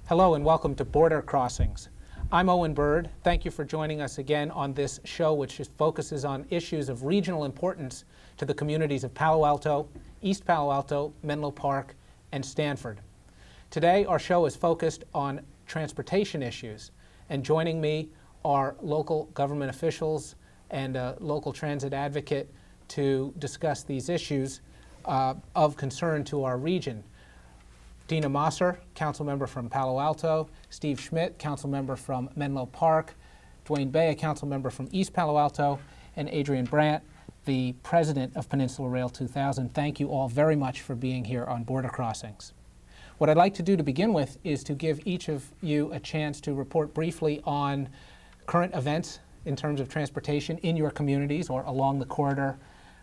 Hello and welcome to Border Crossings. I'm Owen Byrd. Thank you for joining us again on this show, which focuses on issues of regional importance to the communities of Palo Alto, East Palo Alto, Menlo Park, and Stanford. Today, our show is focused on transportation issues, and joining me are local government officials and a local transit advocate to discuss these issues of concern to our region. Dina Mosser, council member from Palo Alto, Steve Schmidt, council member from Menlo Park, Duane, a council member from East Palo Alto, and Adrian Brandt, the president of Peninsula Rail 2000. Thank you all very much for being here on Border Crossings. What I'd like to do to begin with is to give each of you a chance to report briefly on current events in terms of transportation in your communities or along the corridor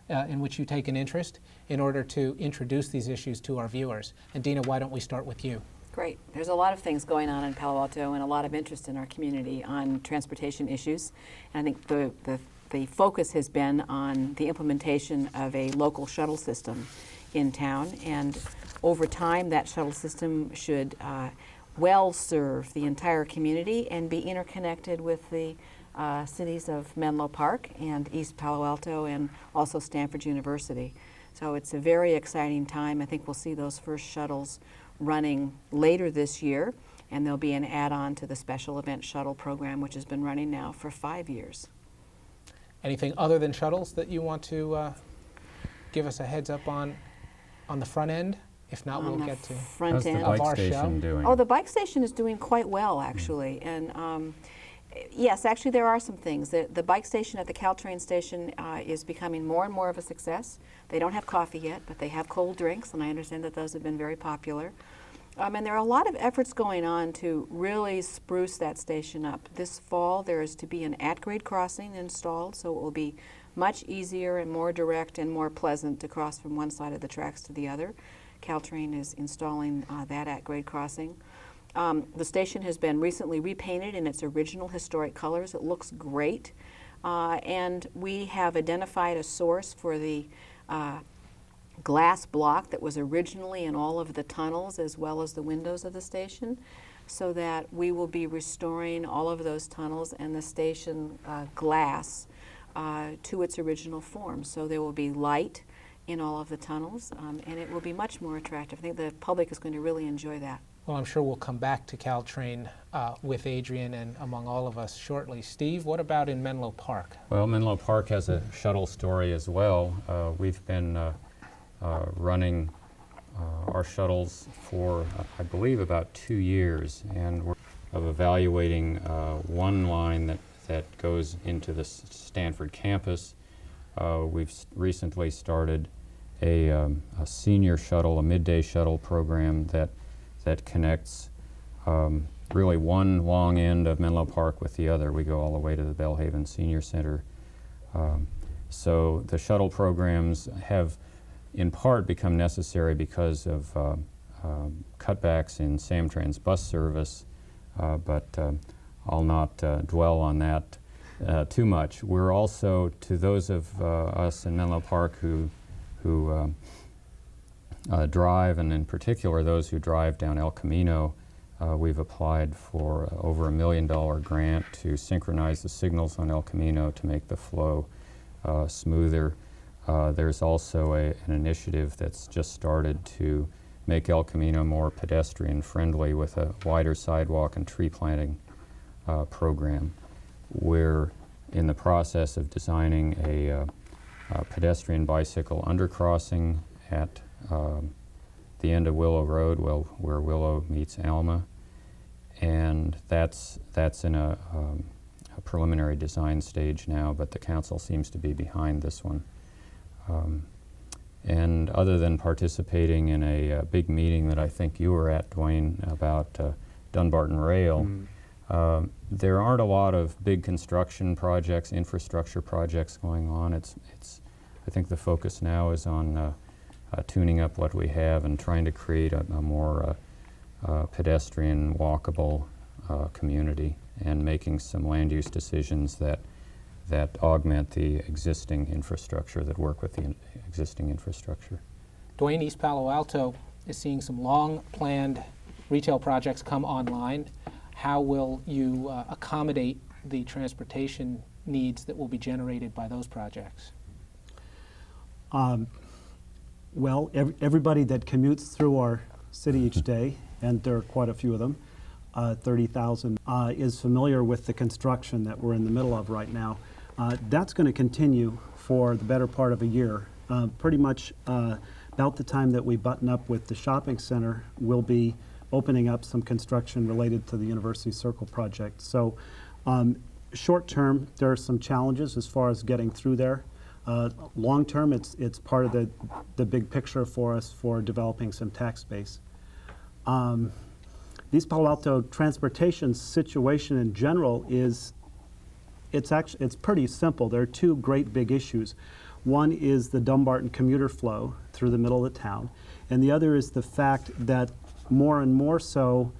in which you take an interest, in order to introduce these issues to our viewers. And Dina, why don't we start with you? Great. There's a lot of things going on in Palo Alto and a lot of interest in our community on transportation issues. And I think the focus has been on the implementation of a local shuttle system in town. And over time, that shuttle system should well serve the entire community and be interconnected with the cities of Menlo Park and East Palo Alto and also Stanford University. So it's a very exciting time. I think we'll see those first shuttles running later this year, and there'll be an add-on to the special event shuttle program, which has been running now for 5 years. Anything other than shuttles that you want to give us a heads up on the front end? If not, we'll get to front end of our show. Doing? Oh, the bike station is doing quite well, actually. And yes, actually there are some things. The bike station at the Caltrain station is becoming more and more of a success. They don't have coffee yet, but they have cold drinks, and I understand that those have been very popular. And there are a lot of efforts going on to really spruce that station up. This fall there is to be an at-grade crossing installed, so it will be much easier and more direct and more pleasant to cross from one side of the tracks to the other. Caltrain is installing that at-grade crossing. The station has been recently repainted in its original historic colors. It looks great. And we have identified a source for the glass block that was originally in all of the tunnels as well as the windows of the station, so that we will be restoring all of those tunnels and the station glass to its original form. So there will be light in all of the tunnels, and it will be much more attractive. I think the public is going to really enjoy that. Well, I'm sure we'll come back to Caltrain with Adrian and among all of us shortly. Steve, what about in Menlo Park? Well, Menlo Park has a shuttle story as well. We've been running our shuttles for, I believe, about 2 years, and we're evaluating one line that goes into the Stanford campus. We've recently started a senior shuttle, a midday shuttle program that connects really one long end of Menlo Park with the other. We go all the way to the Belhaven Senior Center. So the shuttle programs have in part become necessary because of cutbacks in Samtrans bus service, but I'll not dwell on that too much. We're also, to those of us in Menlo Park who drive, and in particular those who drive down El Camino, we've applied for over $1 million grant to synchronize the signals on El Camino to make the flow smoother. There's also an initiative that's just started to make El Camino more pedestrian friendly with a wider sidewalk and tree planting program. We're in the process of designing a pedestrian bicycle undercrossing at the end of Willow Road, where Willow meets Alma, and that's in a preliminary design stage now, but the council seems to be behind this one. And other than participating in a big meeting that I think you were at, Duane, about Dunbarton Rail, there aren't a lot of big construction projects, infrastructure projects going on. I think the focus now is on tuning up what we have and trying to create a more pedestrian, walkable community, and making some land use decisions that augment the existing infrastructure, that work with the existing infrastructure. Duane, East Palo Alto is seeing some long-planned retail projects come online, how will you accommodate the transportation needs that will be generated by those projects? Well, everybody that commutes through our city each day, and there are quite a few of them, 30,000, is familiar with the construction that we're in the middle of right now. That's going to continue for the better part of a year. Pretty much about the time that we button up with the shopping center, we'll be opening up some construction related to the University Circle project. So short term, there are some challenges as far as getting through there. Long term, it's part of the big picture for us for developing some tax base. The East Palo Alto transportation situation in general it's pretty simple. There are two great big issues. One is the Dumbarton commuter flow through the middle of the town, and the other is the fact that more and more so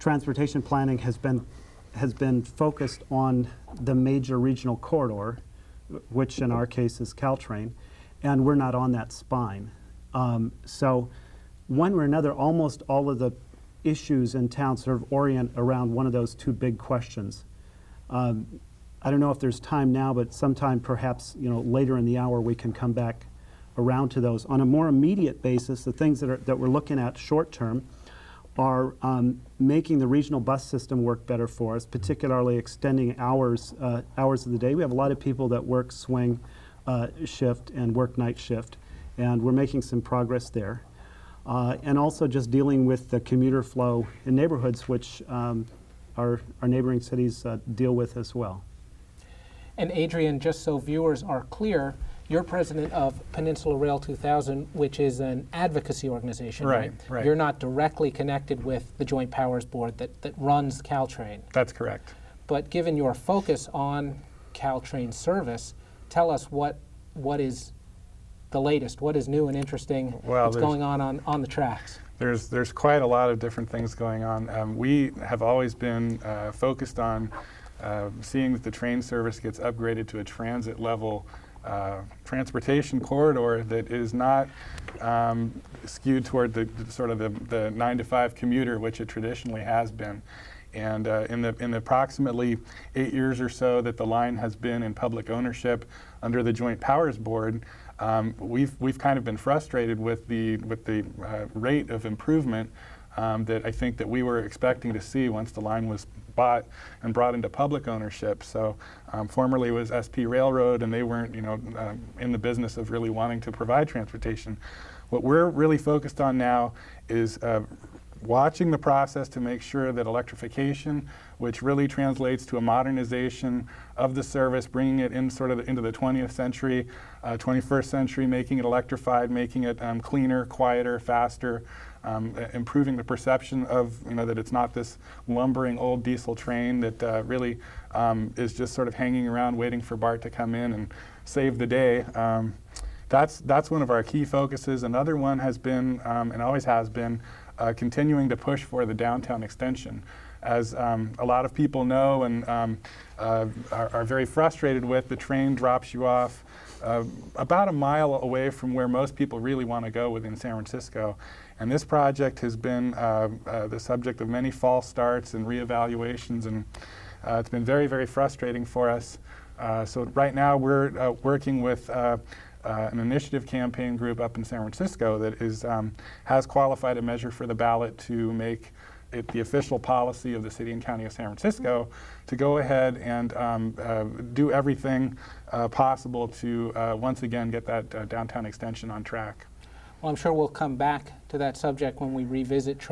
transportation planning has been focused on the major regional corridor, which in our case is Caltrain, and we're not on that spine. So one way or another, almost all of the issues in town sort of orient around one of those two big questions. I don't know if there's time now, but sometime perhaps later in the hour we can come back around to those. On a more immediate basis, the things that we're looking at short term are making the regional bus system work better for us, particularly extending hours of the day. We have a lot of people that work swing shift and work night shift, and we're making some progress there. And also just dealing with the commuter flow in neighborhoods, which our neighboring cities deal with as well. And Adrian, just so viewers are clear, you're president of Peninsula Rail 2000, which is an advocacy organization, right? Right. You're not directly connected with the Joint Powers Board that runs Caltrain. That's correct. But given your focus on Caltrain service, tell us what is the latest, what is new and interesting, what's going on the tracks. There's quite a lot of different things going on. We have always been focused on seeing that the train service gets upgraded to a transit level transportation corridor that is not skewed toward the sort of the 9 to 5 commuter, which it traditionally has been. And in the approximately 8 years or so that the line has been in public ownership under the Joint Powers Board, we've kind of been frustrated with the rate of improvement that I think that we were expecting to see once the line was bought and brought into public ownership. So formerly it was SP Railroad, and they weren't in the business of really wanting to provide transportation. What we're really focused on now is watching the process to make sure that electrification, which really translates to a modernization of the service, bringing it in sort of into the 20th century, 21st century, making it electrified, making it cleaner, quieter, faster, improving the perception of that it's not this lumbering old diesel train that really is just sort of hanging around waiting for BART to come in and save the day. That's one of our key focuses. Another one has been, and always has been, continuing to push for the downtown extension. As a lot of people know and are very frustrated with, the train drops you off about a mile away from where most people really want to go within San Francisco. And this project has been the subject of many false starts and reevaluations, and it's been very, very frustrating for us. So right now we're working with an initiative campaign group up in San Francisco that has qualified a measure for the ballot to make it the official policy of the city and county of San Francisco to go ahead and do everything possible to once again get that downtown extension on track. Well, I'm sure we'll come back to that subject when we revisit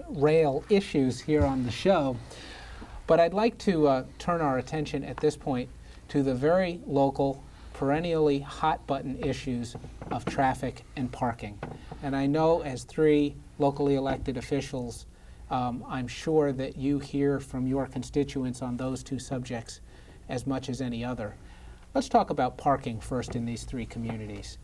rail issues here on the show. But I'd like to turn our attention at this point to the very local, perennially hot-button issues of traffic and parking. And I know as 3 locally elected officials, I'm sure that you hear from your constituents on those 2 subjects as much as any other. Let's talk about parking first in these 3 communities.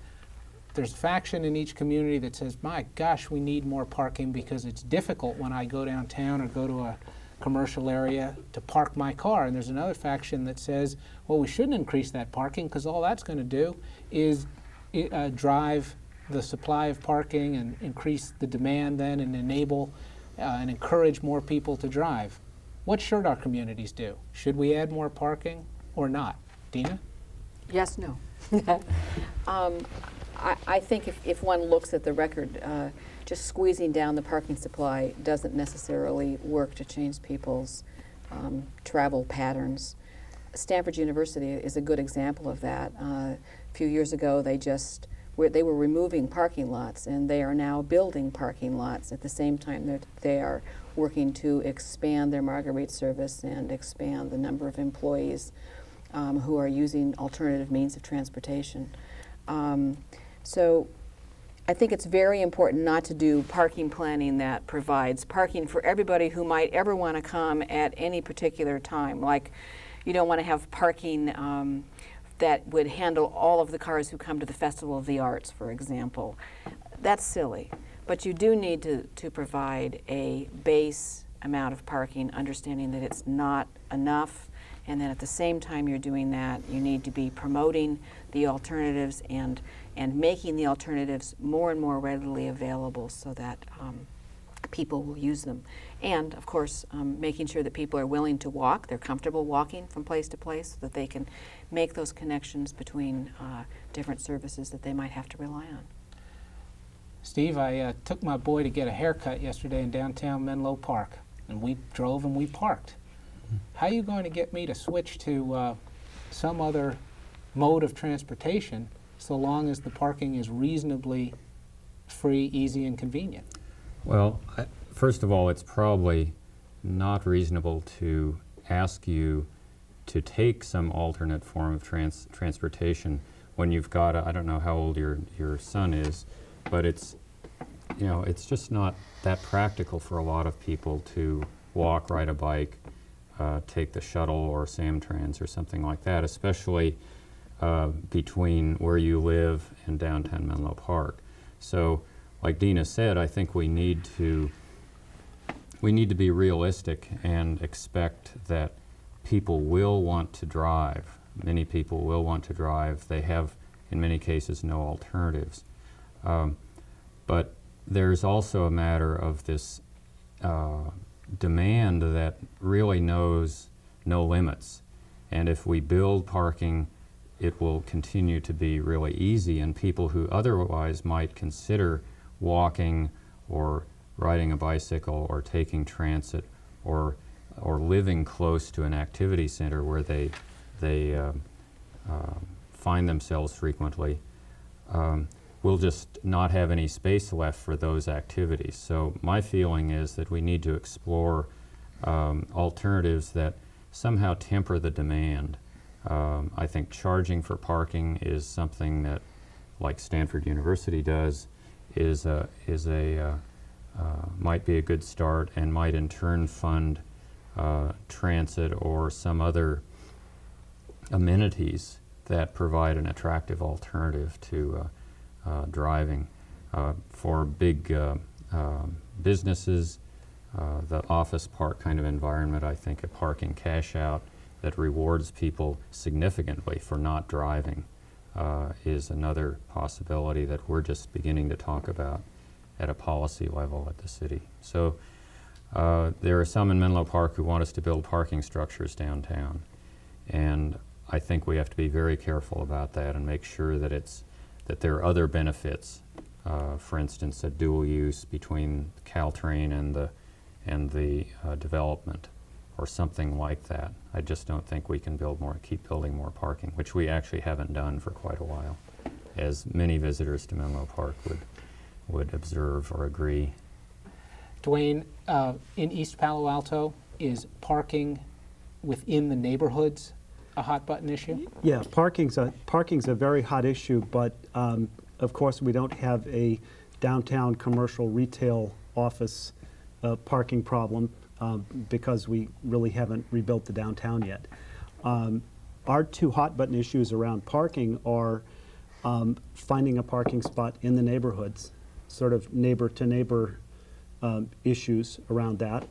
There's a faction in each community that says, my gosh, we need more parking because it's difficult when I go downtown or go to a commercial area to park my car. And there's another faction that says, well, we shouldn't increase that parking because all that's going to do is drive the supply of parking and increase the demand then and enable and encourage more people to drive. What should our communities do? Should we add more parking or not? Dina? Yes, no. I think if one looks at the record, just squeezing down the parking supply doesn't necessarily work to change people's travel patterns. Stanford University is a good example of that. A few years ago, they were removing parking lots, and they are now building parking lots at the same time that they are working to expand their Marguerite service and expand the number of employees who are using alternative means of transportation. So I think it's very important not to do parking planning that provides parking for everybody who might ever want to come at any particular time. Like, you don't want to have parking that would handle all of the cars who come to the Festival of the Arts, for example. That's silly. But you do need to provide a base amount of parking, understanding that it's not enough, and then at the same time you're doing that, you need to be promoting the alternatives and making the alternatives more and more readily available so that people will use them. And of course, making sure that people are willing to walk, they're comfortable walking from place to place so that they can make those connections between different services that they might have to rely on. Steve, I took my boy to get a haircut yesterday in downtown Menlo Park, and we drove and we parked. How are you going to get me to switch to some other mode of transportation so long as the parking is reasonably free, easy, and convenient? Well, first of all, it's probably not reasonable to ask you to take some alternate form of transportation when you've got I don't know how old your son is, but it's just not that practical for a lot of people to walk, ride a bike, take the shuttle or Samtrans or something like that, especially between where you live and downtown Menlo Park. So, like Dina said, I think we need to be realistic and expect that people will want to drive. Many people will want to drive. They have, in many cases, no alternatives. But there's also a matter of this demand that really knows no limits. And if we build parking, it will continue to be really easy, and people who otherwise might consider walking or riding a bicycle or taking transit or living close to an activity center where they find themselves frequently will just not have any space left for those activities. So my feeling is that we need to explore alternatives that somehow temper the demand. I think charging for parking is something that, like Stanford University does, might be a good start and might in turn fund transit or some other amenities that provide an attractive alternative to driving. For big businesses, the office park kind of environment, I think a parking cash out that rewards people significantly for not driving is another possibility that we're just beginning to talk about at a policy level at the city. So there are some in Menlo Park who want us to build parking structures downtown, and I think we have to be very careful about that and make sure that there are other benefits. For instance, a dual use between Caltrain and the development, or something like that. I just don't think we can keep building more parking, which we actually haven't done for quite a while, as many visitors to Menlo Park would observe or agree. Duane, in East Palo Alto, is parking within the neighborhoods a hot button issue? Yeah, parking's a very hot issue, but of course we don't have a downtown commercial retail office parking problem because we really haven't rebuilt the downtown yet. Our two hot button issues around parking are finding a parking spot in the neighborhoods, sort of neighbor to neighbor issues around that.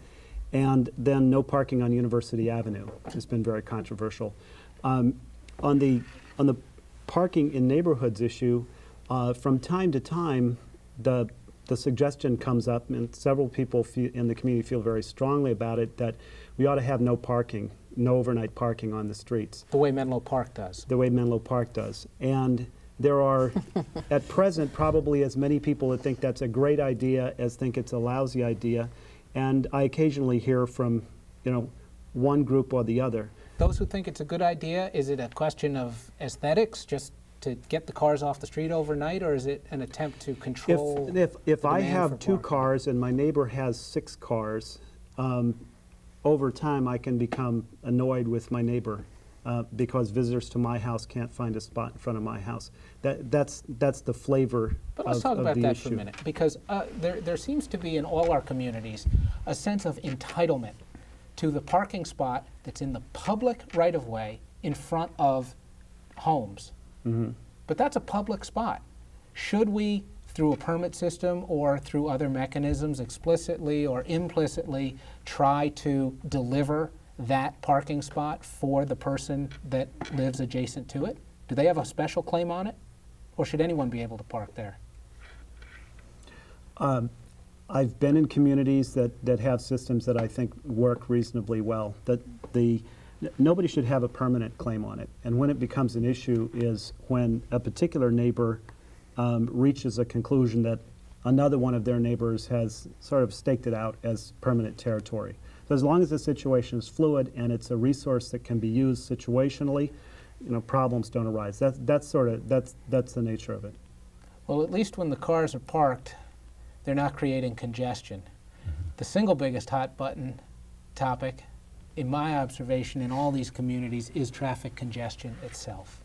And then no parking on University Avenue has been very controversial. On the parking in neighborhoods issue, from time to time, the the suggestion comes up, and several people in the community feel very strongly about it, that we ought to have no parking, no overnight parking on the streets. The way Menlo Park does. The way Menlo Park does. And there are, at present, probably as many people that think that's a great idea as think it's a lousy idea. And I occasionally hear from, one group or the other. Those who think it's a good idea, is it a question of aesthetics, just to get the cars off the street overnight, or is it an attempt to control If I demand have for 2 parking? cars and my neighbor has 6 cars, over time I can become annoyed with my neighbor because visitors to my house can't find a spot in front of my house. That's the flavor But let's of talk about the that issue. for a minute, because there seems to be in all our communities a sense of entitlement to the parking spot that's in the public right-of-way in front of homes. Mm-hmm. But that's a public spot. Should we, through a permit system or through other mechanisms, explicitly or implicitly, try to deliver that parking spot for the person that lives adjacent to it? Do they have a special claim on it? Or should anyone be able to park there? I've been in communities that have systems that I think work reasonably well. Nobody should have a permanent claim on it. And when it becomes an issue is when a particular neighbor reaches a conclusion that another one of their neighbors has sort of staked it out as permanent territory. So as long as the situation is fluid and it's a resource that can be used situationally, problems don't arise. That's the nature of it. Well, at least when the cars are parked, they're not creating congestion. The single biggest hot button topic, in my observation in all these communities, is traffic congestion itself.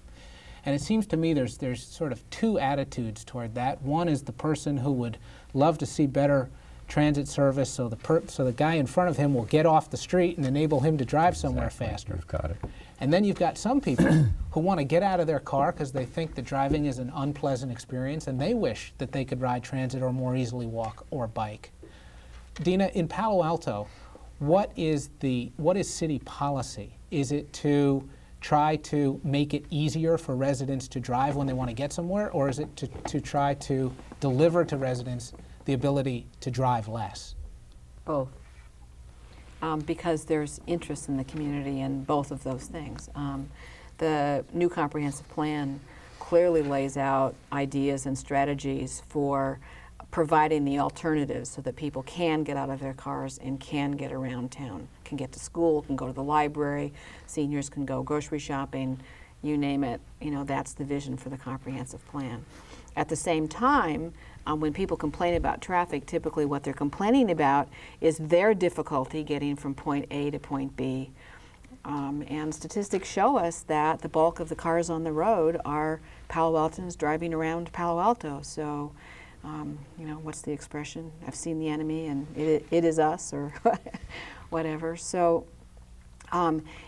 And it seems to me there's sort of 2 attitudes toward that. One is the person who would love to see better transit service so the guy in front of him will get off the street and enable him to drive somewhere faster. You've got it. And then you've got some people who want to get out of their car because they think that driving is an unpleasant experience and they wish that they could ride transit or more easily walk or bike. Dina, in Palo Alto, what is city policy? Is it to try to make it easier for residents to drive when they want to get somewhere, or is it to try to deliver to residents the ability to drive less? Both. Because there's interest in the community in both of those things. The new comprehensive plan clearly lays out ideas and strategies for providing the alternatives so that people can get out of their cars and can get around town, can get to school, can go to the library, seniors can go grocery shopping, you name it. That's the vision for the comprehensive plan. At the same time, when people complain about traffic, typically what they're complaining about is their difficulty getting from point A to point B. And statistics show us that the bulk of the cars on the road are Palo Altans driving around Palo Alto. So, what's the expression? I've seen the enemy and it is us, or whatever. So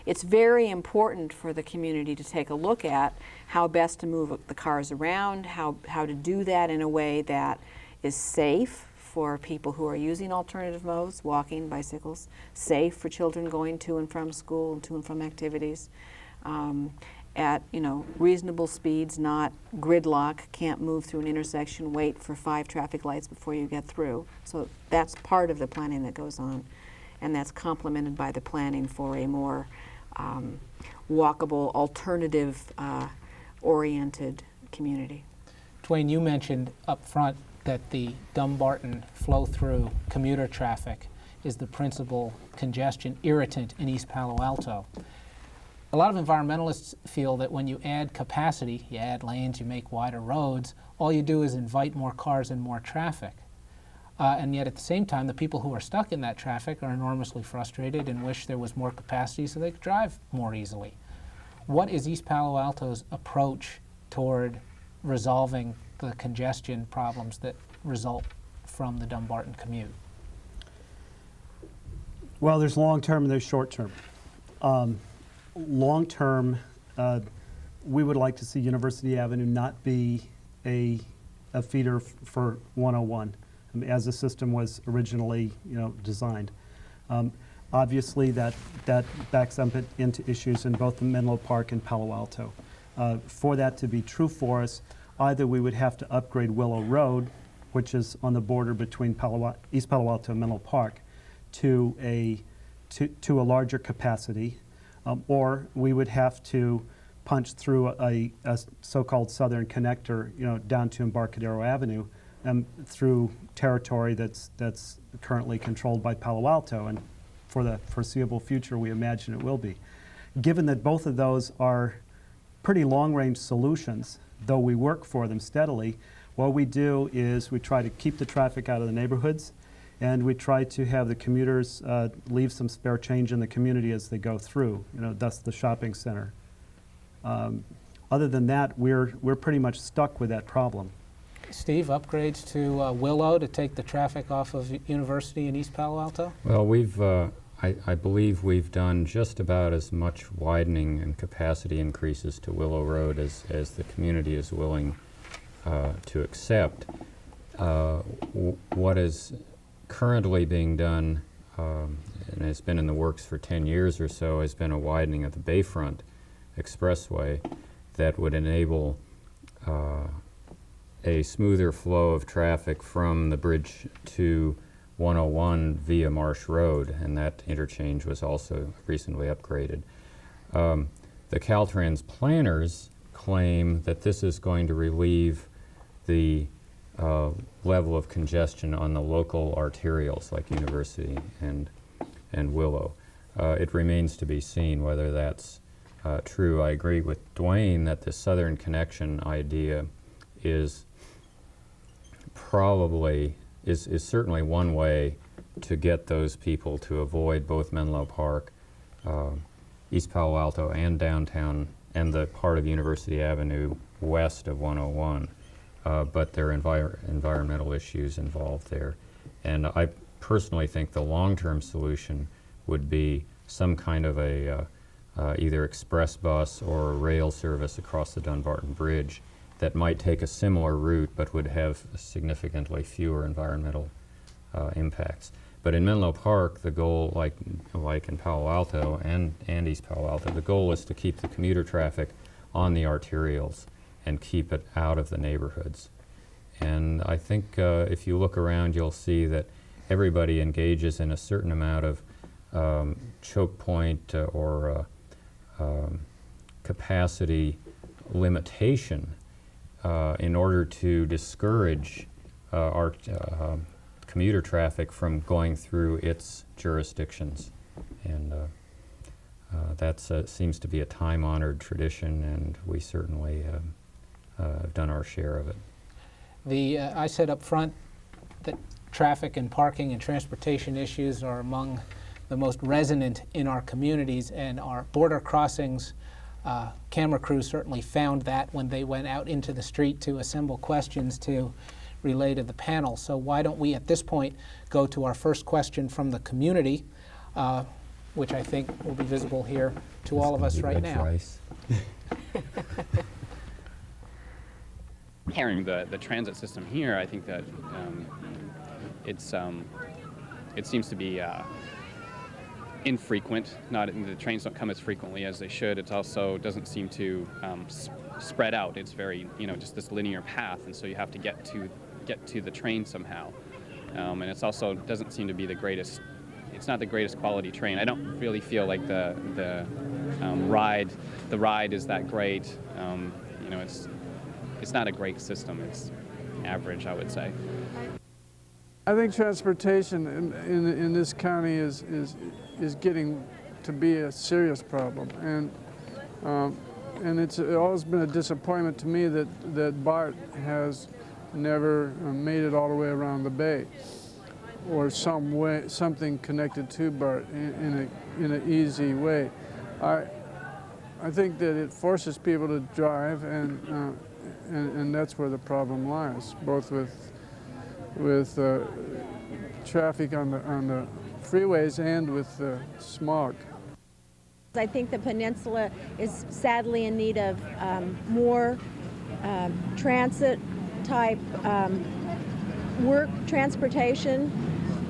it's very important for the community to take a look at how best to move the cars around, how to do that in a way that is safe for people who are using alternative modes, walking, bicycles, safe for children going to and from school and to and from activities, at reasonable speeds, not gridlock, can't move through an intersection, wait for 5 traffic lights before you get through. So that's part of the planning that goes on. And that's complemented by the planning for a more walkable, alternative-oriented community. Duane, you mentioned up front that the Dumbarton flow-through commuter traffic is the principal congestion irritant in East Palo Alto. A lot of environmentalists feel that when you add capacity, you add lanes, you make wider roads, all you do is invite more cars and more traffic. And yet at the same time, the people who are stuck in that traffic are enormously frustrated and wish there was more capacity so they could drive more easily. What is East Palo Alto's approach toward resolving the congestion problems that result from the Dumbarton commute? Well, there's long-term and there's short-term. Long-term, we would like to see University Avenue not be a feeder for 101 as the system was originally designed. Obviously, that backs up into issues in both the Menlo Park and Palo Alto. For that to be true for us, either we would have to upgrade Willow Road which is on the border between East Palo Alto and Menlo Park, to a larger capacity, or we would have to punch through a so-called southern connector, down to Embarcadero Avenue, through territory that's currently controlled by Palo Alto, and for the foreseeable future, we imagine it will be. Given that both of those are pretty long-range solutions, though we work for them steadily, what we do is we try to keep the traffic out of the neighborhoods, and we try to have the commuters leave some spare change in the community as they go through, thus the shopping center. Other than that, we're pretty much stuck with that problem. Steve, upgrades to Willow to take the traffic off of University in East Palo Alto? Well, I believe we've done just about as much widening and capacity increases to Willow Road as the community is willing to accept. What is currently being done, and has been in the works for 10 years or so, has been a widening of the Bayfront Expressway that would enable a smoother flow of traffic from the bridge to 101 via Marsh Road, and that interchange was also recently upgraded. The Caltrans planners claim that this is going to relieve the level of congestion on the local arterials like University and Willow. It remains to be seen whether that's true. I agree with Duane that the southern connection idea is certainly one way to get those people to avoid both Menlo Park, East Palo Alto, and downtown, and the part of University Avenue west of 101. But there are environmental issues involved there. And I personally think the long-term solution would be some kind of a either express bus or rail service across the Dunbarton Bridge that might take a similar route but would have significantly fewer environmental impacts. But in Menlo Park, the goal, like in Palo Alto and East Palo Alto, the goal is to keep the commuter traffic on the arterials and keep it out of the neighborhoods. And I think if you look around, you'll see that everybody engages in a certain amount of choke point or capacity limitation in order to discourage our commuter traffic from going through its jurisdictions. And that seems to be a time-honored tradition, and we certainly have done our share of it. I said up front that traffic and parking and transportation issues are among the most resonant in our communities, and our border crossings camera crews certainly found that when they went out into the street to assemble questions to relay to the panel. So why don't we at this point go to our first question from the community, which I think will be visible here to all of us right now. Carrying the transit system here, I think that it seems to be infrequent. The trains don't come as frequently as they should. It also doesn't seem to spread out. It's very, just this linear path, and so you have to get to the train somehow. And it's also doesn't seem to be the greatest. It's not the greatest quality train. I don't really feel like the ride is that great. It's not a great system. It's average, I would say. I think transportation in this county is getting to be a serious problem, and it's always been a disappointment to me that BART has never made it all the way around the bay, or something connected to BART in an easy way. I think that it forces people to drive, and that's where the problem lies, both with traffic on the freeways and with smog. I think the Peninsula is sadly in need of more transit-type work transportation,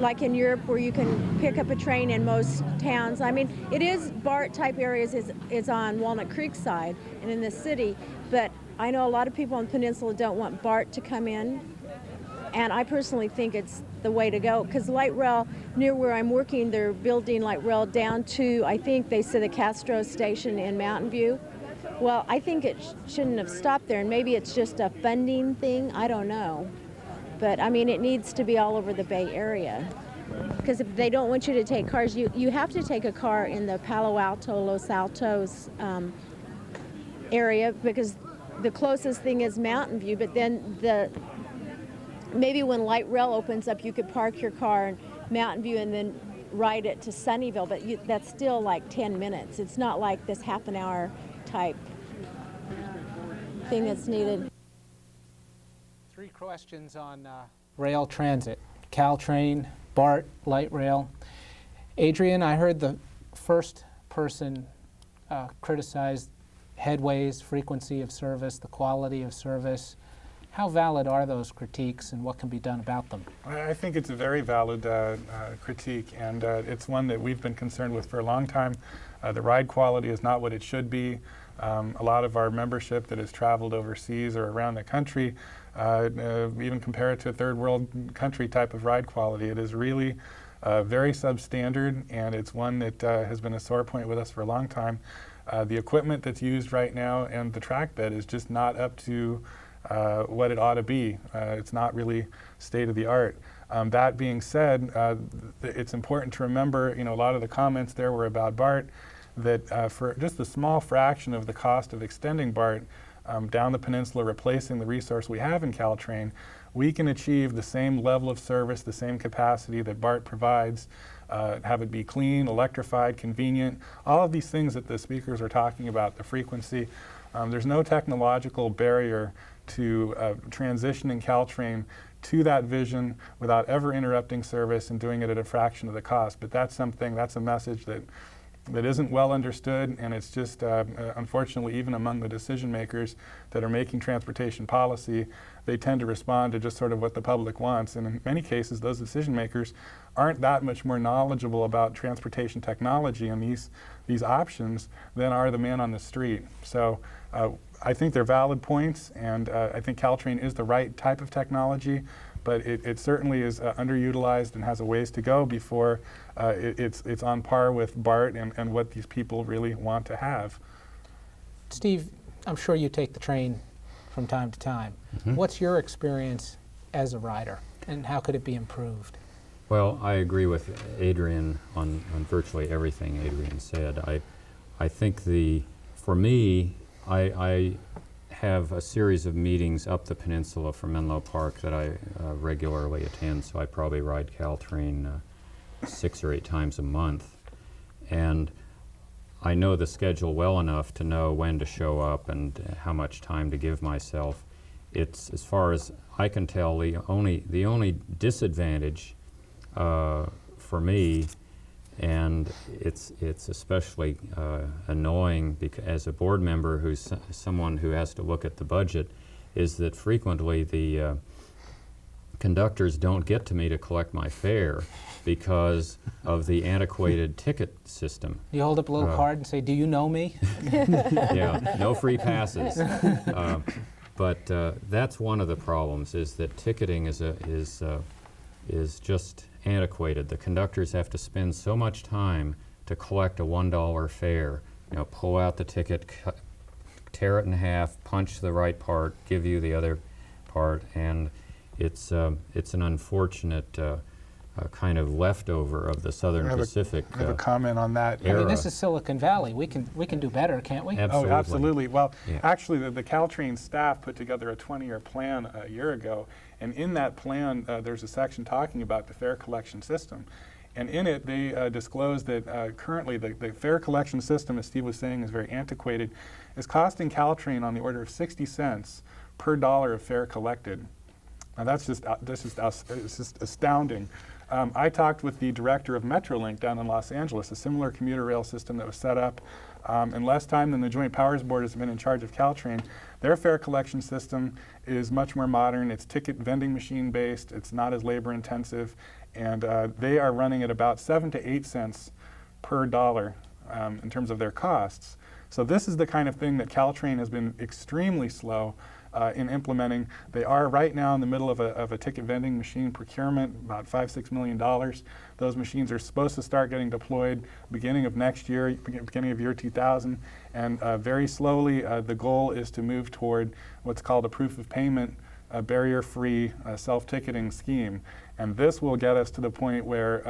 like in Europe, where you can pick up a train in most towns. I mean, it is BART-type areas is on Walnut Creek side and in the city, but I know a lot of people on the Peninsula don't want BART to come in, And I personally think it's the way to go, because light rail, near where I'm working, they're building light rail down to, I think they said, the Castro station in Mountain View. Well, I think it shouldn't have stopped there, and maybe it's just a funding thing, I don't know. But I mean, it needs to be all over the Bay Area. Because if they don't want you to take cars, you have to take a car in the Palo Alto, Los Altos area, because the closest thing is Mountain View, but then maybe when light rail opens up, you could park your car in Mountain View and then ride it to Sunnyvale, but that's still like 10 minutes. It's not like this half an hour type thing that's needed. 3 questions on rail transit. Caltrain, BART, light rail. Adrian, I heard the first person criticize headways, frequency of service, the quality of service. How valid are those critiques, and what can be done about them? I think it's a very valid critique, and it's one that we've been concerned with for a long time. The ride quality is not what it should be. A lot of our membership that has traveled overseas or around the country even compare it to a third world country type of ride quality. It is really very substandard, and it's one that has been a sore point with us for a long time. The equipment that's used right now and the track bed is just not up to what it ought to be. It's not really state of the art. That being said, it's important to remember, a lot of the comments there were about BART, that for just a small fraction of the cost of extending BART down the peninsula, replacing the resource we have in Caltrain, we can achieve the same level of service, the same capacity that BART provides, have it be clean, electrified, convenient, all of these things that the speakers are talking about, the frequency. There's no technological barrier to transitioning Caltrain to that vision without ever interrupting service and doing it at a fraction of the cost. But that's a message that isn't well understood, and it's just, unfortunately, even among the decision makers that are making transportation policy, they tend to respond to just sort of what the public wants. And in many cases, those decision makers aren't that much more knowledgeable about transportation technology and these options than are the man on the street. So I think they're valid points, and I think Caltrain is the right type of technology, but it certainly is underutilized and has a ways to go before it's on par with BART and what these people really want to have. Steve, I'm sure you take the train from time to time. Mm-hmm. What's your experience as a rider, and how could it be improved? Well, I agree with Adrian on virtually everything Adrian said. I think for me, I have a series of meetings up the peninsula from Menlo Park that I regularly attend, so I probably ride Caltrain 6 or 8 times a month. And I know the schedule well enough to know when to show up and how much time to give myself. It's, as far as I can tell, the only disadvantage for me, and it's especially annoying as a board member who's someone who has to look at the budget, is that frequently the conductors don't get to me to collect my fare because of the antiquated ticket system. You hold up a little card and say, "Do you know me?" Yeah, no free passes. But that's one of the problems, is that ticketing is just antiquated. The conductors have to spend so much time to collect a $1 fare. Pull out the ticket, tear it in half, punch the right part, give you the other part, and it's an unfortunate kind of leftover of the Southern Pacific. I have a comment on that. I mean, this is Silicon Valley. We can do better, can't we? Absolutely. Oh, absolutely. Well, yeah. Actually, the Caltrain staff put together a 20-year plan a year ago, and in that plan, there's a section talking about the fare collection system. And in it, they disclosed that currently the fare collection system, as Steve was saying, is very antiquated, is costing Caltrain on the order of 60 cents per dollar of fare collected. Now that's just astounding. I talked with the director of Metrolink down in Los Angeles, a similar commuter rail system that was set up in less time than the Joint Powers Board has been in charge of Caltrain. Their fare collection system is much more modern. It's ticket vending machine based. It's not as labor intensive, and they are running at about 7 to 8 cents per dollar in terms of their costs. So this is the kind of thing that Caltrain has been extremely slow in implementing. They are right now in the middle of a ticket vending machine procurement, about $5-6 million. Those machines are supposed to start getting deployed beginning of next year, beginning of year 2000. And very slowly, the goal is to move toward what's called a proof of payment, a barrier-free self-ticketing scheme. And this will get us to the point where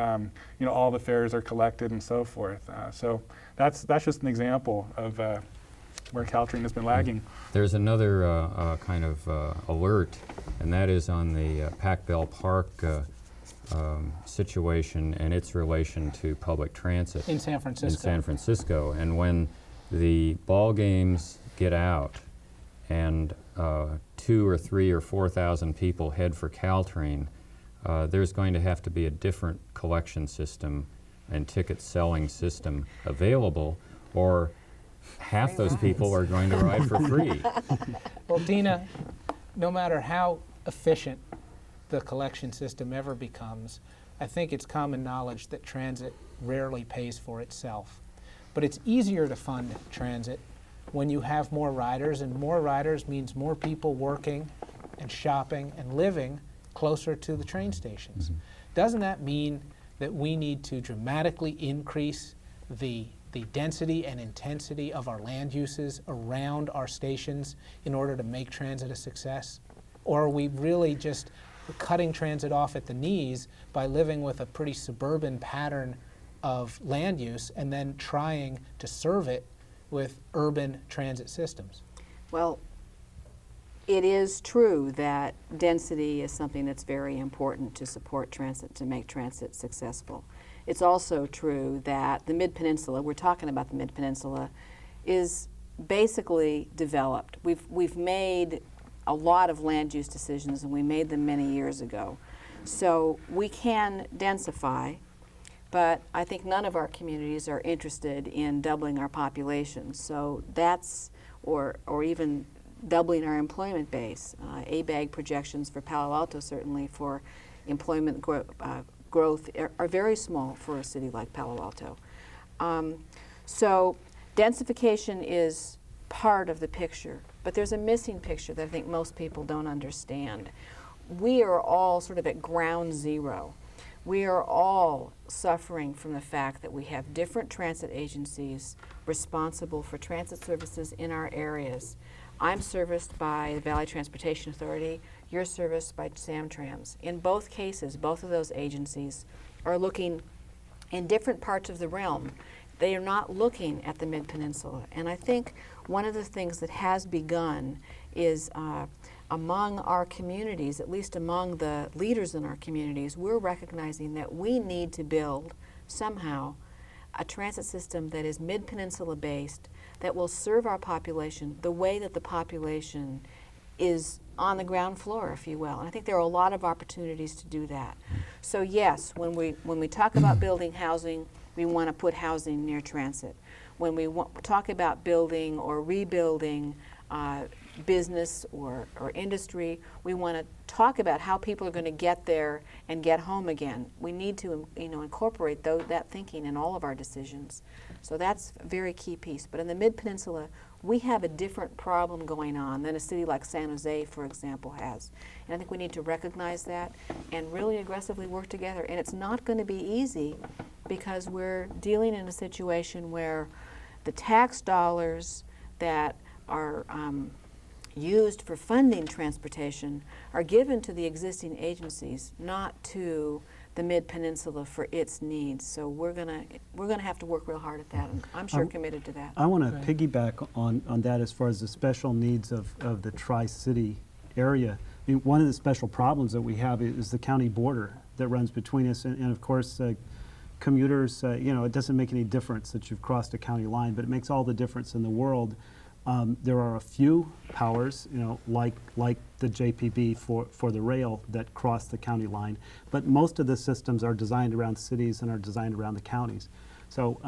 all the fares are collected and so forth. So that's just an example of where Caltrain has been lagging. There's another kind of alert, and that is on the Pac Bell Park situation and its relation to public transit. In San Francisco. In San Francisco. And when the ball games get out and 2,000 or 3,000 or 4,000 people head for Caltrain, there's going to have to be a different collection system and ticket selling system available, or half those people are going to ride for free. Well, Dina, no matter how efficient the collection system ever becomes, I think it's common knowledge that transit rarely pays for itself. But it's easier to fund transit when you have more riders, and more riders means more people working and shopping and living closer to the train stations. Mm-hmm. Doesn't that mean that we need to dramatically increase the density and intensity of our land uses around our stations in order to make transit a success? Or are we really just cutting transit off at the knees by living with a pretty suburban pattern of land use and then trying to serve it with urban transit systems? Well, it is true that density is something that's very important to support transit, to make transit successful. It's also true that the Mid-Peninsula, we're talking about the Mid-Peninsula, is basically developed. We've made a lot of land use decisions, and we made them many years ago. So we can densify, but I think none of our communities are interested in doubling our population. So that's, or even doubling our employment base. ABAG projections for Palo Alto, certainly for employment growth, are very small for a city like Palo Alto. So densification is part of the picture, but there's a missing picture that I think most people don't understand. We are all sort of at ground zero. We are all suffering from the fact that we have different transit agencies responsible for transit services in our areas. I'm serviced by the Valley Transportation Authority. You're serviced by Samtrams. In both cases, both of those agencies are looking in different parts of the realm. They are not looking at the Mid-Peninsula. And I think one of the things that has begun is among our communities, at least among the leaders in our communities, we're recognizing that we need to build somehow a transit system that is Mid-Peninsula based, that will serve our population the way that the population is on the ground floor, if you will. And I think there are a lot of opportunities to do that. So yes, when we talk about building housing, we want to put housing near transit. When we talk about building or rebuilding business or industry, we want to talk about how people are going to get there and get home again. We need to incorporate that thinking in all of our decisions. So that's a very key piece. But in the Mid-Peninsula, we have a different problem going on than a city like San Jose, for example, has. And I think we need to recognize that and really aggressively work together. And it's not going to be easy because we're dealing in a situation where the tax dollars that are used for funding transportation are given to the existing agencies, not to the Mid-Peninsula for its needs. So we're gonna have to work real hard at that, and I'm sure committed to that. I want to piggyback on that as far as the special needs of the Tri-City area. I mean, one of the special problems that we have is the county border that runs between us, and of course commuters, it doesn't make any difference that you've crossed a county line, but it makes all the difference in the world. There are a few powers, like the JPB for the rail that cross the county line, but most of the systems are designed around cities and are designed around the counties. So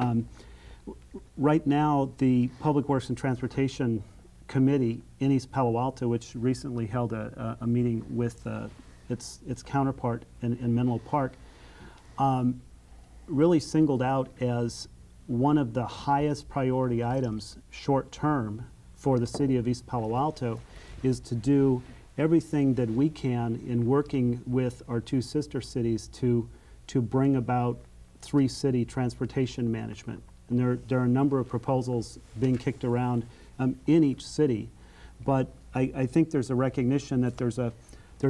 right now, the Public Works and Transportation Committee in East Palo Alto, which recently held a meeting with its counterpart in Menlo Park, really singled out as one of the highest priority items short term for the city of East Palo Alto is to do everything that we can in working with our two sister cities to bring about three-city transportation management. And there are a number of proposals being kicked around in each city, but I think there's a recognition that there's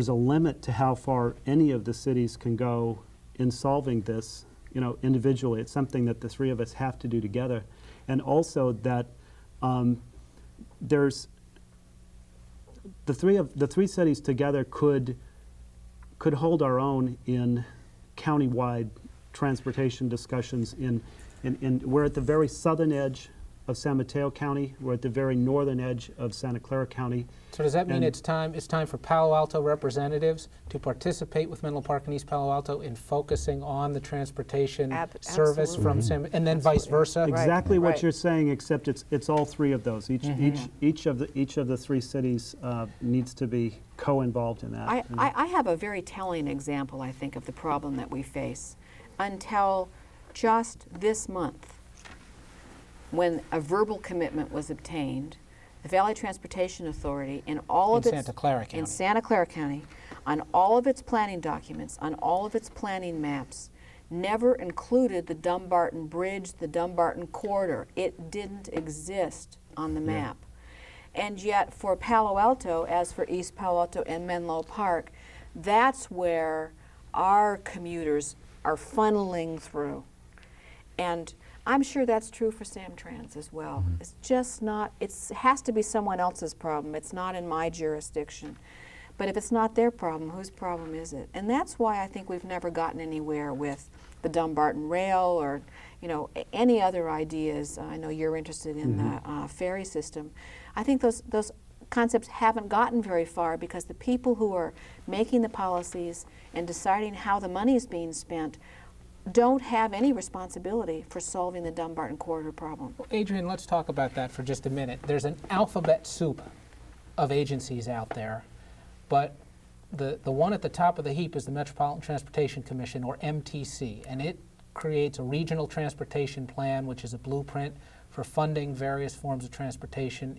a limit to how far any of the cities can go in solving this, individually. It's something that the three of us have to do together, and also that there's the three cities together could hold our own in countywide transportation discussions. We're at the very southern edge of San Mateo County. We're at the very northern edge of Santa Clara County. So does that mean it's time for Palo Alto representatives to participate with Menlo Park and East Palo Alto in focusing on the transportation service from San, and then vice versa? Exactly what you're saying, except it's all three of those. Each of the three cities needs to be co-involved in that. I have a very telling example, I think, of the problem that we face. Until just this month, when a verbal commitment was obtained, the Valley Transportation Authority in Santa Clara County, on all of its planning documents, on all of its planning maps, never included the Dumbarton Bridge, the Dumbarton Corridor. It didn't exist on the map. And yet for Palo Alto, as for East Palo Alto and Menlo Park, that's where our commuters are funneling through. And I'm sure that's true for Samtrans as well. It's just not, it has to be someone else's problem. It's not in my jurisdiction. But if it's not their problem, whose problem is it? And that's why I think we've never gotten anywhere with the Dumbarton Rail or, any other ideas. I know you're interested in the ferry system. I think those concepts haven't gotten very far because the people who are making the policies and deciding how the money is being spent don't have any responsibility for solving the Dumbarton Corridor problem. Well, Adrian, let's talk about that for just a minute. There's an alphabet soup of agencies out there, but the one at the top of the heap is the Metropolitan Transportation Commission, or MTC, and it creates a regional transportation plan, which is a blueprint for funding various forms of transportation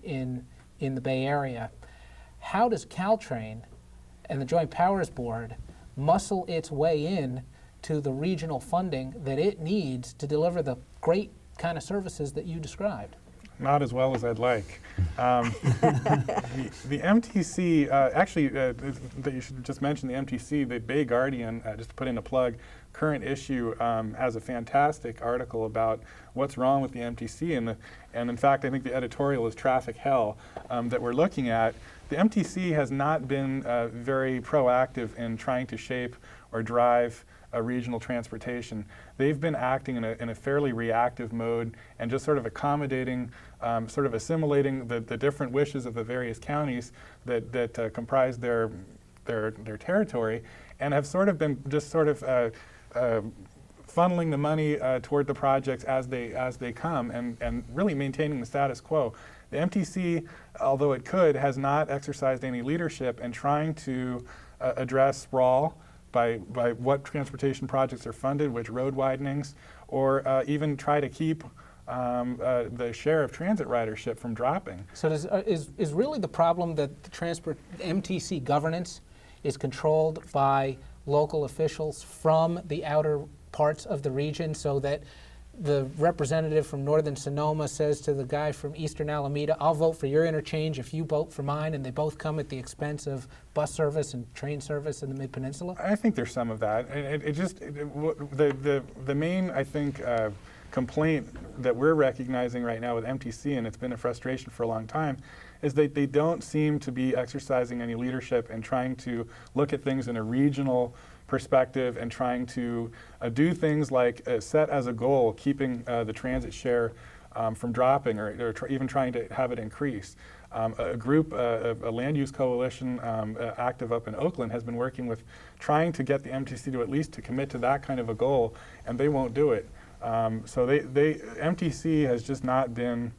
in the Bay Area. How does Caltrain and the Joint Powers Board muscle its way in to the regional funding that it needs to deliver the great kind of services that you described? Not as well as I'd like. The MTC, actually, that you should just mention the MTC, the Bay Guardian, just to put in a plug, current issue has a fantastic article about what's wrong with the MTC, and in fact, I think the editorial is traffic hell that we're looking at. The MTC has not been very proactive in trying to shape or drive regional transportation. They've been acting in a fairly reactive mode and just sort of accommodating, sort of assimilating the different wishes of the various counties that comprise their territory, and have sort of been just sort of funneling the money toward the projects as they come, and really maintaining the status quo. The MTC, although it could, has not exercised any leadership in trying to address sprawl by what transportation projects are funded, which road widenings, or even try to keep the share of transit ridership from dropping. So is really the problem that the MTC governance is controlled by local officials from the outer parts of the region, so that the representative from northern Sonoma says to the guy from eastern Alameda, I'll vote for your interchange if you vote for mine, and they both come at the expense of bus service and train service in the Mid-Peninsula? I think there's some of that. The main, I think, complaint that we're recognizing right now with MTC, and it's been a frustration for a long time, is that they don't seem to be exercising any leadership and trying to look at things in a regional perspective and trying to do things like set as a goal keeping the transit share from dropping, or even trying to have it increase. A group, a land use coalition active up in Oakland, has been working with trying to get the MTC to at least to commit to that kind of a goal, and they won't do it. So MTC has just not been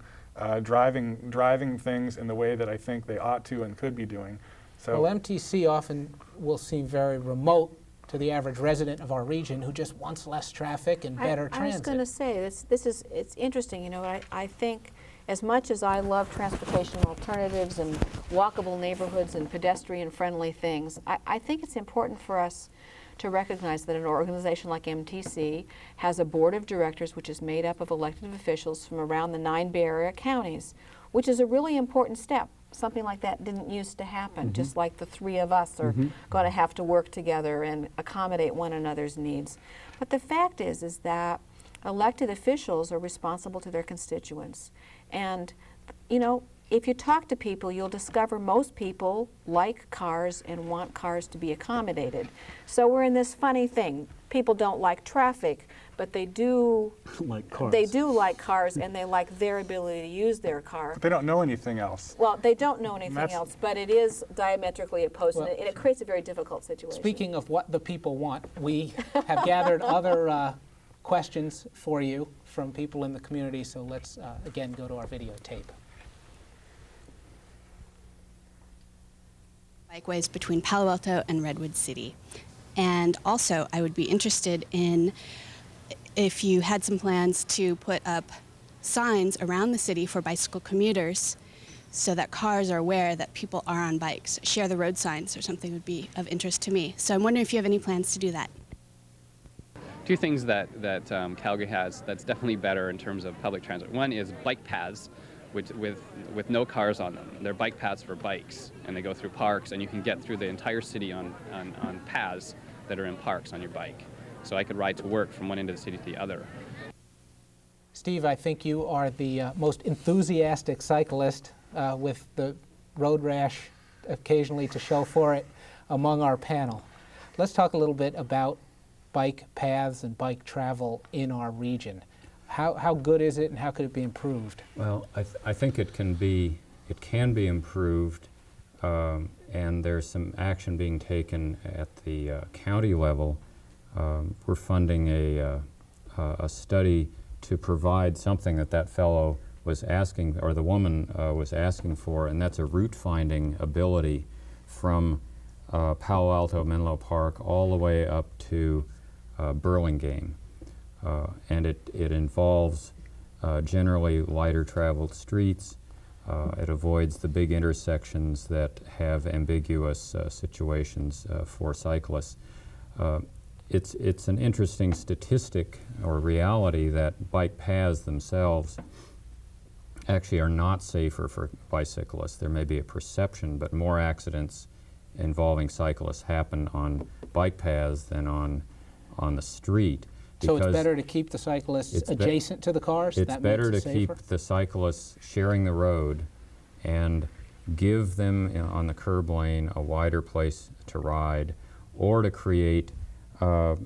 driving things in the way that I think they ought to and could be doing. So, well, MTC often will seem very remote to the average resident of our region who just wants less traffic and better transit. I was going to say, it's interesting, I think as much as I love transportation alternatives and walkable neighborhoods and pedestrian-friendly things, I think it's important for us to recognize that an organization like MTC has a board of directors which is made up of elected officials from around the 9 Bay Area counties, which is a really important step. Something like that didn't used to happen, just like the 3 of us are going to have to work together and accommodate one another's needs. But the fact is that elected officials are responsible to their constituents. And, you know, if you talk to people, you'll discover most people like cars and want cars to be accommodated. So we're in this funny thing. People don't like traffic, but they do like cars. They do like cars, and they like their ability to use their car. But they don't know anything else. Well, they don't know anything else, but it is diametrically opposed, and it creates a very difficult situation. Speaking of what the people want, we have gathered other questions for you from people in the community, so let's again go to our videotape. Bikeways between Palo Alto and Redwood City. And also, I would be interested in if you had some plans to put up signs around the city for bicycle commuters so that cars are aware that people are on bikes. Share the road signs or something would be of interest to me. So I'm wondering if you have any plans to do that. 2 things that Calgary has that's definitely better in terms of public transit. One is bike paths with no cars on them. They're bike paths for bikes, and they go through parks, and you can get through the entire city on paths that are in parks on your bike. So I could ride to work from one end of the city to the other. Steve, I think you are the most enthusiastic cyclist with the road rash occasionally to show for it among our panel. Let's talk a little bit about bike paths and bike travel in our region. How good is it, and how could it be improved? Well, I think it can be improved, and there's some action being taken at the county level. We're funding a study to provide something that fellow was asking, or the woman was asking for, and that's a route finding ability from Palo Alto, Menlo Park, all the way up to Burlingame. And it involves generally lighter traveled streets. It avoids the big intersections that have ambiguous situations for cyclists. It's an interesting statistic or reality that bike paths themselves actually are not safer for bicyclists. There may be a perception, but more accidents involving cyclists happen on bike paths than on the street. So it's better to keep the cyclists adjacent to the cars? It's better to keep the cyclists sharing the road and give them on the curb lane a wider place to ride, or to create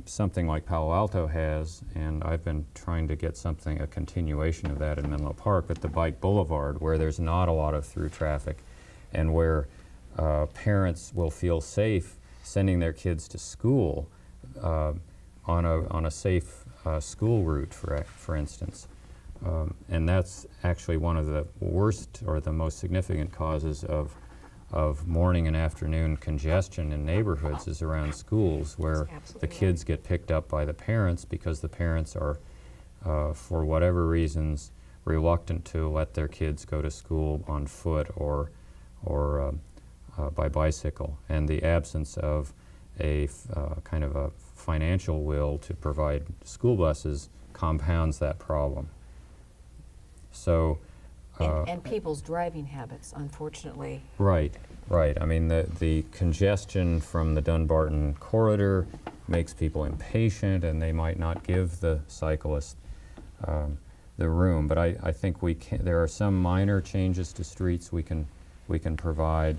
something like Palo Alto has, and I've been trying to get a continuation of that in Menlo Park, at the bike boulevard, where there's not a lot of through traffic, and where parents will feel safe sending their kids to school on a safe school route, for instance. And that's actually one of the worst or the most significant causes of morning and afternoon congestion in neighborhoods is around schools, where the kids get picked up by the parents because the parents are, for whatever reasons, reluctant to let their kids go to school on foot or by bicycle. And the absence of a kind of a financial will to provide school buses compounds that problem. So, and people's driving habits, unfortunately. Right. I mean, the congestion from the Dunbarton corridor makes people impatient, and they might not give the cyclist the room. But I think there are some minor changes to streets we can provide,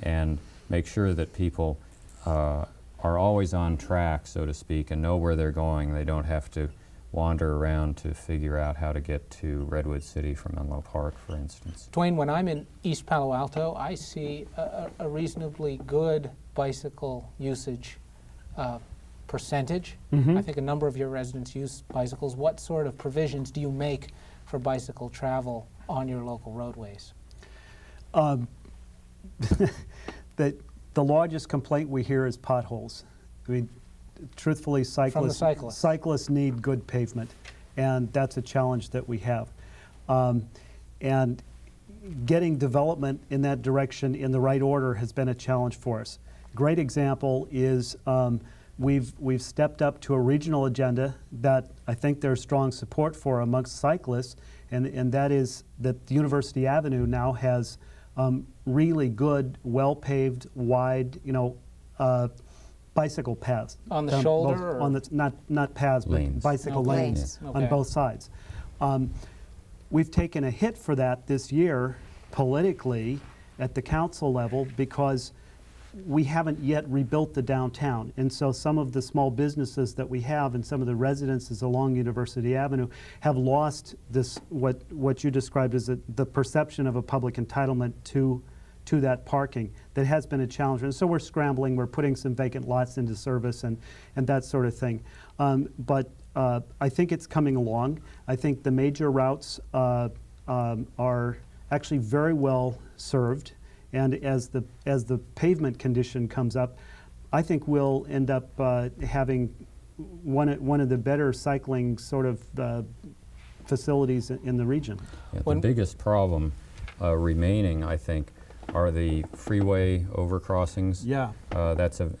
and make sure that people are always on track, so to speak, and know where they're going. They don't have to wander around to figure out how to get to Redwood City from Menlo Park, for instance. Duane, when I'm in East Palo Alto, I see a reasonably good bicycle usage percentage. I think a number of your residents use bicycles. What sort of provisions do you make for bicycle travel on your local roadways? The largest complaint we hear is potholes. I mean, truthfully, cyclists need good pavement, and that's a challenge that we have. And getting development in that direction in the right order has been a challenge for us. Great example is we've stepped up to a regional agenda that I think there's strong support for amongst cyclists, and that is that the University Avenue now has really good, well-paved, wide, bicycle paths. On the shoulder? On the, not paths, Lanes. but bicycle No, lanes lanes. on Okay. both sides. We've taken a hit for that this year politically at the council level because we haven't yet rebuilt the downtown. And so some of the small businesses that we have and some of the residences along University Avenue have lost this, what you described as the perception of a public entitlement to that parking. That has been a challenge. And so we're scrambling, we're putting some vacant lots into service and that sort of thing. But I think it's coming along. I think the major routes are actually very well served. And as the pavement condition comes up, I think we'll end up having one of the better cycling sort of facilities in the region. Yeah, the biggest problem remaining, I think, are the freeway overcrossings. Yeah.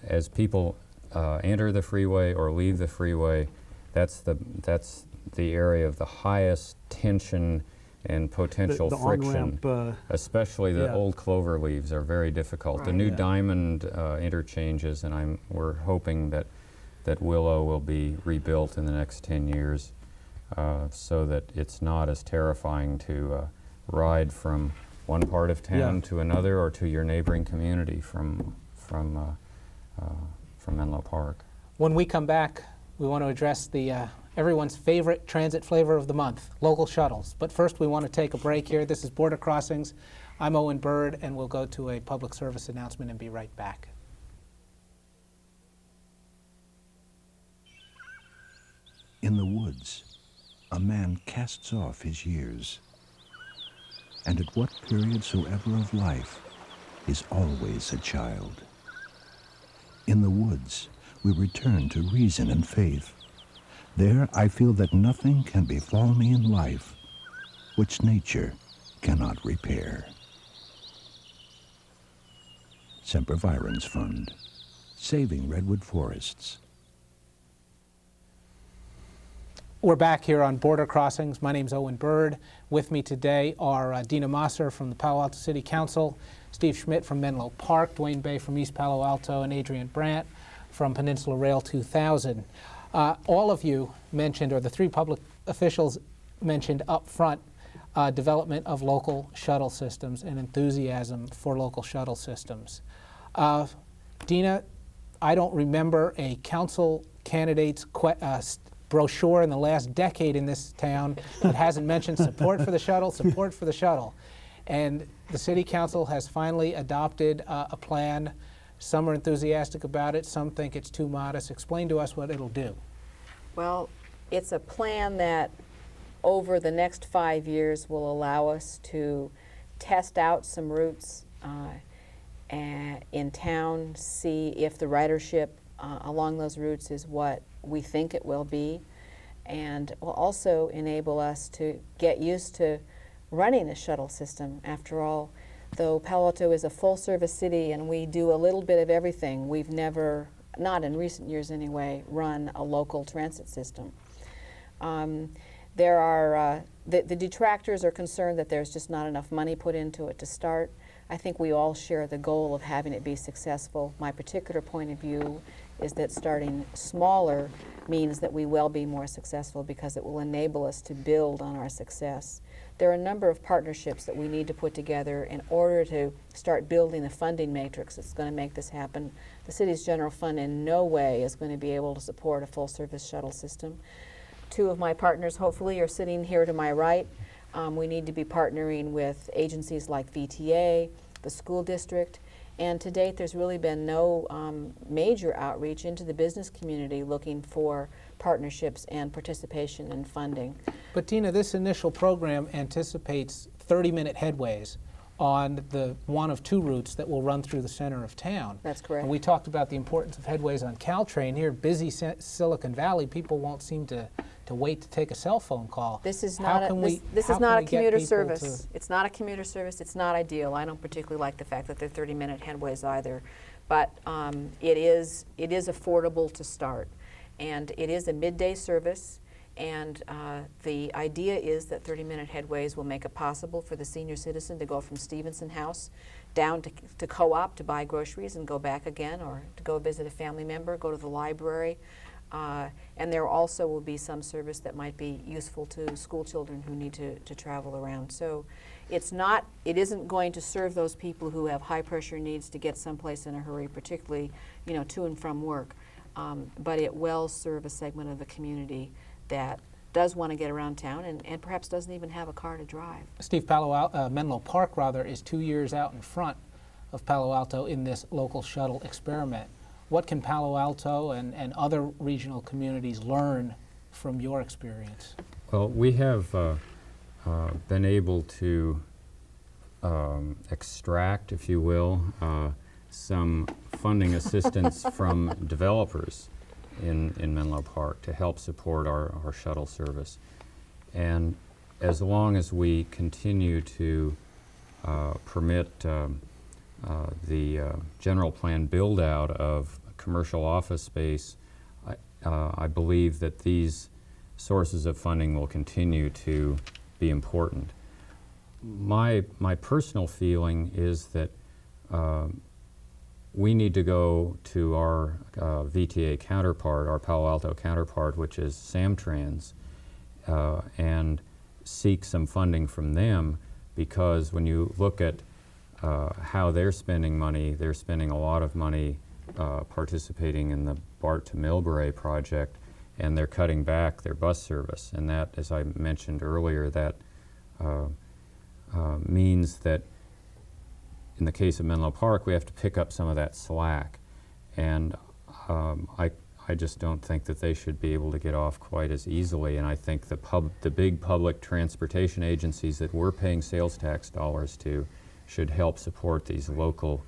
As people enter the freeway or leave the freeway, that's the area of the highest tension and potential The friction. on-ramp, especially the yeah. old clover leaves are very difficult. The Right. new Yeah. diamond interchanges, and we're hoping that Willow will be rebuilt in the next 10 years so that it's not as terrifying to ride from one part of town Yeah. to another or to your neighboring community from Menlo Park. When we come back, we want to address the everyone's favorite transit flavor of the month, local shuttles. But first, we want to take a break here. This is Border Crossings. I'm Owen Byrd, and we'll go to a public service announcement and be right back. In the woods, a man casts off his years, and at what period soever of life is always a child. In the woods, we return to reason and faith. There I feel that nothing can befall me in life which nature cannot repair. Sempervirens Fund, saving redwood forests. We're back here on Border Crossings. My name's Owen Byrd. With me today are Dina Mosser from the Palo Alto City Council, Steve Schmidt from Menlo Park, Duane Bay from East Palo Alto, and Adrian Brandt from Peninsula Rail 2000. All of you mentioned, or the three public officials mentioned up front, development of local shuttle systems and enthusiasm for local shuttle systems. Dina, I don't remember a council candidate's brochure in the last decade in this town that hasn't mentioned support for the shuttle, And the City Council has finally adopted a plan. Some are enthusiastic about it, some think it's too modest. Explain to us what it'll do. Well, it's a plan that over the next 5 years will allow us to test out some routes in town, see if the ridership along those routes is what we think it will be, and will also enable us to get used to running a shuttle system. After all, though Palo Alto is a full-service city and we do a little bit of everything, we've never, not in recent years anyway, run a local transit system. There are, the detractors are concerned that there's just not enough money put into it to start. I think we all share the goal of having it be successful. My particular point of view is that starting smaller means that we will be more successful because it will enable us to build on our success. There are a number of partnerships that we need to put together in order to start building the funding matrix that's going to make this happen. The city's general fund in no way is going to be able to support a full-service shuttle system. Two of my partners, hopefully, are sitting here to my right. We need to be partnering with agencies like VTA, the school district, and to date there's really been no major outreach into the business community looking for partnerships and participation in funding. But Dina, this initial program anticipates 30-minute headways on the one of two routes that will run through the center of town. That's correct. And we talked about the importance of headways on Caltrain. Here, busy Silicon Valley, people won't seem to to wait to take a cell phone call. This is How not can a, we- this how is can not we a get commuter people service. It's not a commuter service. It's not ideal. I don't particularly like the fact that they're 30-minute headways either, but it is affordable to start, and it is a midday service. And the idea is that 30-minute headways will make it possible for the senior citizen to go from Stevenson House down to Co-op to buy groceries and go back again, or to go visit a family member, go to the library. And there also will be some service that might be useful to school children who need to travel around. So it isn't going to serve those people who have high pressure needs to get someplace in a hurry, particularly, to and from work. But it will serve a segment of the community that does want to get around town and perhaps doesn't even have a car to drive. Steve, Menlo Park is 2 years out in front of Palo Alto in this local shuttle experiment. What can Palo Alto and other regional communities learn from your experience? Well, we have been able to extract, if you will, some funding assistance from developers in Menlo Park to help support our shuttle service. And as long as we continue to permit the general plan build-out of commercial office space, I believe that these sources of funding will continue to be important. My personal feeling is that we need to go to our VTA counterpart, our Palo Alto counterpart, which is Samtrans, and seek some funding from them, because when you look at how they're spending money, they're spending a lot of money participating in the BART to Millbrae project, and they're cutting back their bus service. And that, as I mentioned earlier, that means that in the case of Menlo Park, we have to pick up some of that slack. And I just don't think that they should be able to get off quite as easily. And I think the big public transportation agencies that we're paying sales tax dollars to should help support these local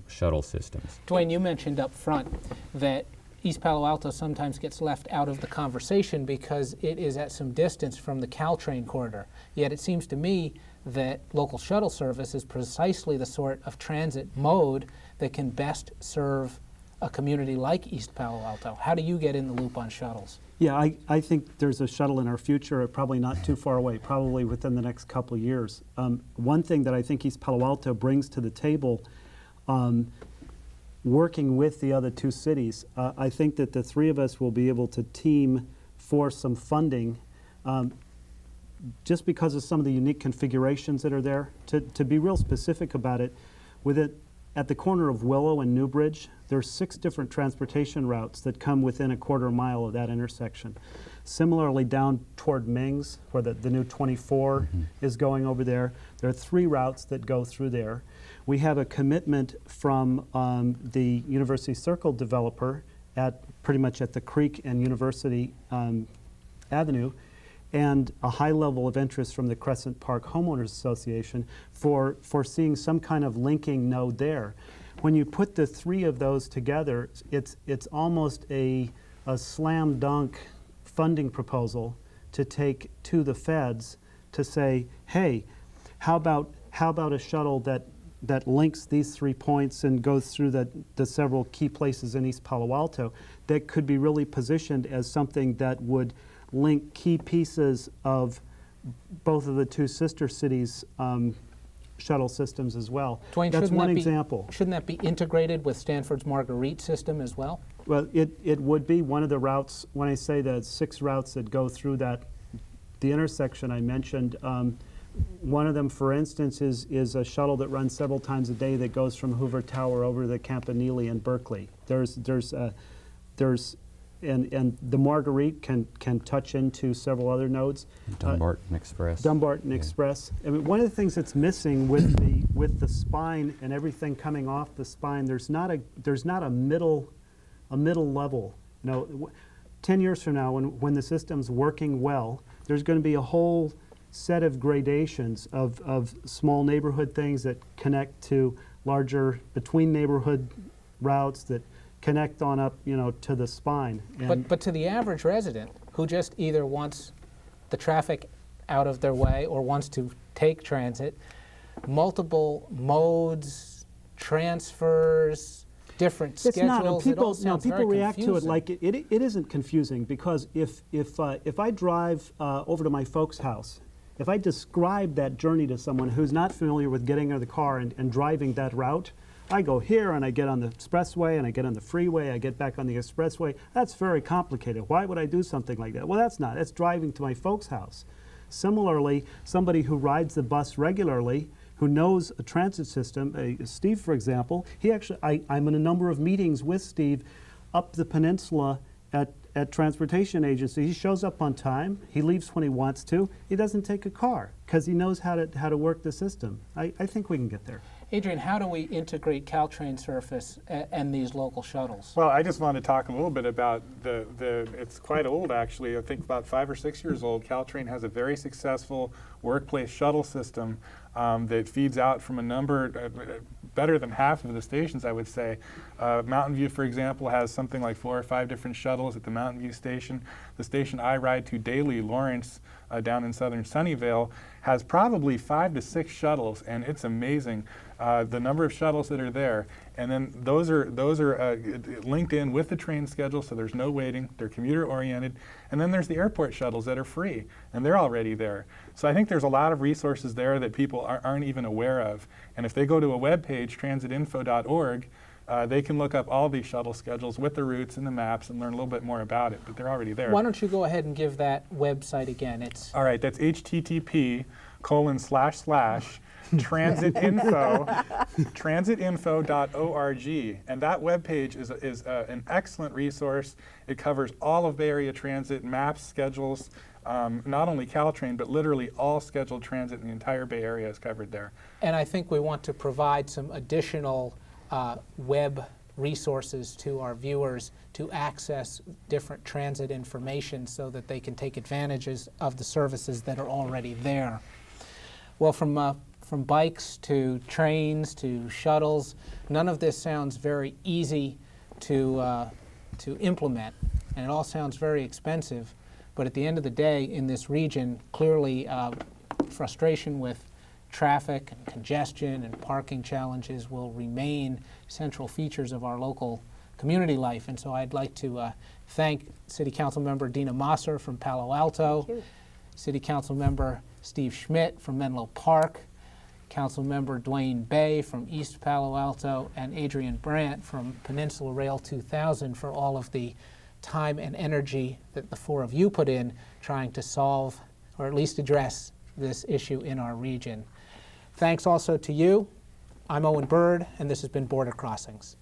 shuttle systems. Duane, you mentioned up front that East Palo Alto sometimes gets left out of the conversation because it is at some distance from the Caltrain corridor. Yet it seems to me that local shuttle service is precisely the sort of transit mode that can best serve a community like East Palo Alto. How do you get in the loop on shuttles? Yeah, I think there's a shuttle in our future, probably not too far away, probably within the next couple of years. One thing that I think East Palo Alto brings to the table, working with the other two cities, I think that the three of us will be able to team for some funding just because of some of the unique configurations that are there. To be real specific about it, with it at the corner of Willow and Newbridge, there's 6 different transportation routes that come within a quarter mile of that intersection. Similarly, down toward Mings, where the new 24 is going over there, there are 3 routes that go through there. We have a commitment from the University Circle developer pretty much at the Creek and University Avenue, and a high level of interest from the Crescent Park Homeowners Association for seeing some kind of linking node there. When you put the 3 of those together, it's almost a slam dunk funding proposal to take to the feds to say, hey, how about a shuttle that links these 3 points and goes through the several key places in East Palo Alto that could be really positioned as something that would link key pieces of both of the 2 sister cities' shuttle systems as well. Duane, that's one example. Shouldn't that be integrated with Stanford's Marguerite system as well? Well, it would be one of the routes. When I say the 6 routes that go through the intersection I mentioned, one of them, for instance, is a shuttle that runs several times a day that goes from Hoover Tower over to the Campanile in Berkeley. And the Marguerite can touch into several other nodes. Dumbarton Express. Dumbarton Express. I mean, one of the things that's missing with the spine and everything coming off the spine, there's not a middle level. 10 years from now, when the system's working well, there's going to be a whole set of gradations of small neighborhood things that connect to larger between neighborhood routes that connect on up, to the spine. And But to the average resident who just either wants the traffic out of their way or wants to take transit, multiple modes, transfers, different it's schedules, not. And it all sounds people very react to it confusing. like it isn't confusing, because if I drive over to my folks' house, if I describe that journey to someone who's not familiar with getting in the car and driving that route, I go here and I get on the expressway and I get on the freeway, I get back on the expressway. That's very complicated. Why would I do something like that? Well, that's not. That's driving to my folks' house. Similarly, somebody who rides the bus regularly, who knows a transit system, Steve, for example, I'm in a number of meetings with Steve up the peninsula at transportation agency. He shows up on time. He leaves when he wants to. He doesn't take a car because he knows how to work the system. I think we can get there. Adrian, how do we integrate Caltrain service and these local shuttles? Well, I just want to talk a little bit about it's quite old actually, I think about 5 or 6 years old. Caltrain has a very successful workplace shuttle system that feeds out from a number, better than half of the stations, I would say. Mountain View, for example, has something like 4 or 5 different shuttles at the Mountain View station. The station I ride to daily, Lawrence, down in southern Sunnyvale, has probably 5 to 6 shuttles, and it's amazing the number of shuttles that are there. And then those are linked in with the train schedule, so there's no waiting. They're commuter oriented. And then there's the airport shuttles that are free, and they're already there. So I think there's a lot of resources there that people aren't even aware of. And if they go to a web page, transitinfo.org, they can look up all these shuttle schedules with the routes and the maps and learn a little bit more about it, but they're already there. Why don't you go ahead and give that website again? It's all right, that's transitinfo.org, and that webpage is an excellent resource. It covers all of Bay Area transit, maps, schedules, not only Caltrain, but literally all scheduled transit in the entire Bay Area is covered there. And I think we want to provide some additional web resources to our viewers to access different transit information so that they can take advantages of the services that are already there. Well, from bikes to trains to shuttles, none of this sounds very easy to implement, and it all sounds very expensive. But at the end of the day, in this region, clearly frustration with traffic and congestion and parking challenges will remain central features of our local community life. And so I'd like to thank City Council Member Dina Mosser from Palo Alto, City Council Member Steve Schmidt from Menlo Park, Council Member Duane Bay from East Palo Alto, and Adrian Brandt from Peninsula Rail 2000 for all of the time and energy that the 4 of you put in trying to solve or at least address this issue in our region. Thanks also to you. I'm Owen Byrd, and this has been Border Crossings.